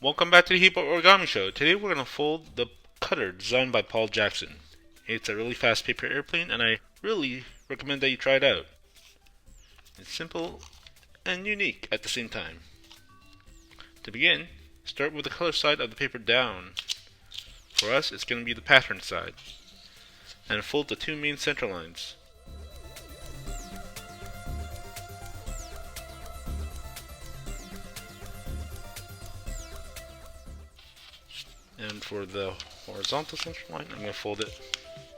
Welcome back to the Heap Art Origami Show. Today we're going to fold the cutter designed by Paul Jackson. It's a really fast paper airplane and I really recommend that you try it out. It's simple and unique at the same time. To begin, start with the color side of the paper down. For us, it's going to be the pattern side. And fold the two main center lines. And for the horizontal center line, I'm going to fold it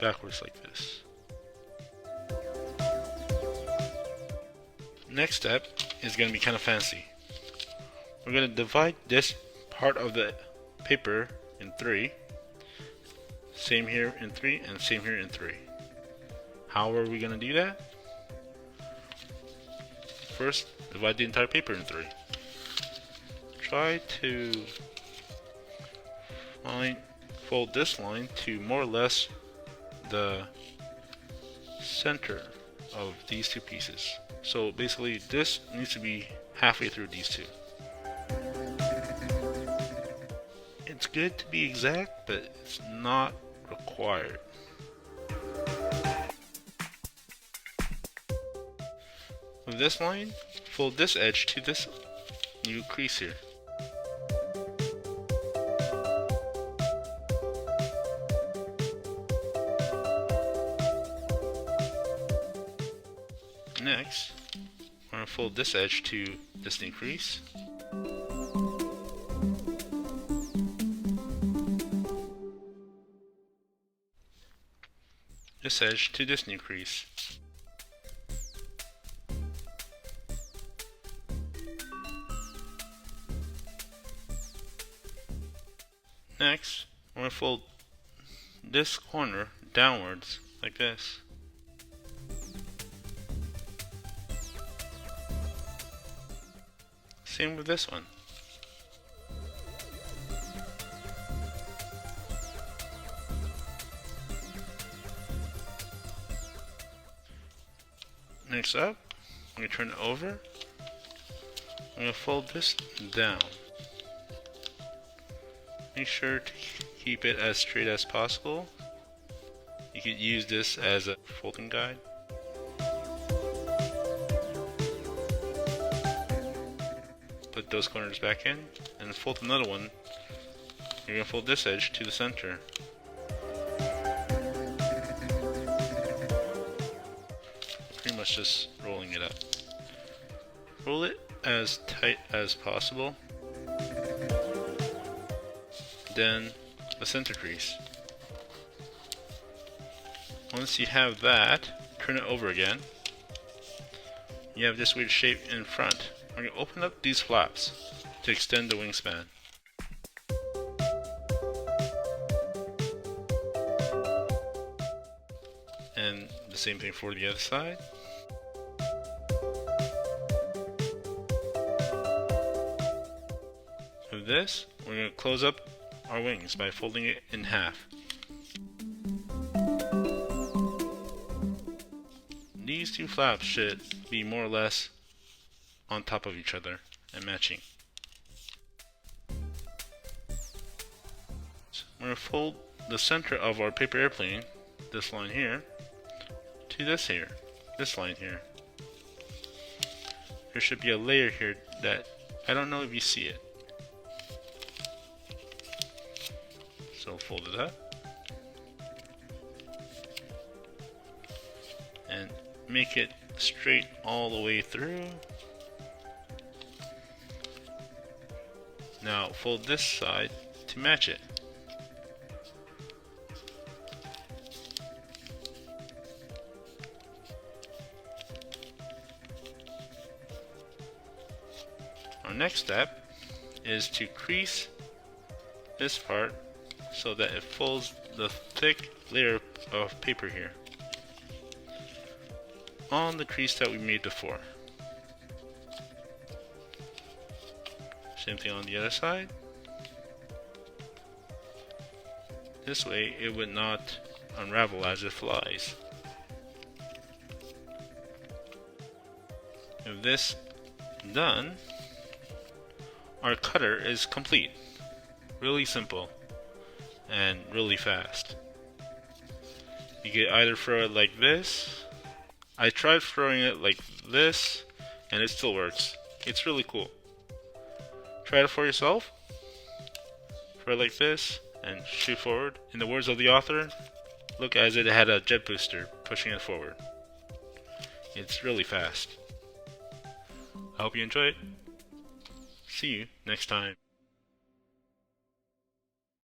backwards like this. Next step is going to be kind of fancy. We're going to divide this part of the paper in three. Same here in three, and same here in three. How are we going to do that? First, divide the entire paper in three. Try to fold this line to more or less the center of these two pieces. So basically this needs to be halfway through these two. It's good to be exact, but it's not required. With this line, fold this edge to this new crease here. Next, we're going to fold this edge to this new crease. This edge to this new crease. Next, we're going to fold this corner downwards like this. Same with this one. Next up, I'm going to turn it over. I'm going to fold this down. Make sure to keep it as straight as possible. You could use this as a folding guide. Put those corners back in and fold another one. You're going to fold this edge to the center. Pretty much just rolling it up. Roll it as tight as possible. Then the center crease. Once you have that, turn it over again. You have this weird shape in front. We're going to open up these flaps to extend the wingspan. And the same thing for the other side. With this, we're going to close up our wings by folding it in half. These two flaps should be more or less on top of each other and matching. So we're going to fold the center of our paper airplane, this line here, to this here, this line here. There should be a layer here that I don't know if you see it. So fold it up and make it straight all the way through. Now fold this side to match it. Our next step is to crease this part so that it folds the thick layer of paper here on the crease that we made before. Same thing on the other side. This way it would not unravel as it flies. With this done, our cutter is complete. Really simple and really fast. You can either throw it like this. I tried throwing it like this and it still works. It's really cool. Try it for yourself. Throw it like this and shoot forward. In the words of the author, look as it had a jet booster pushing it forward. It's really fast. I hope you enjoy it. See you next time.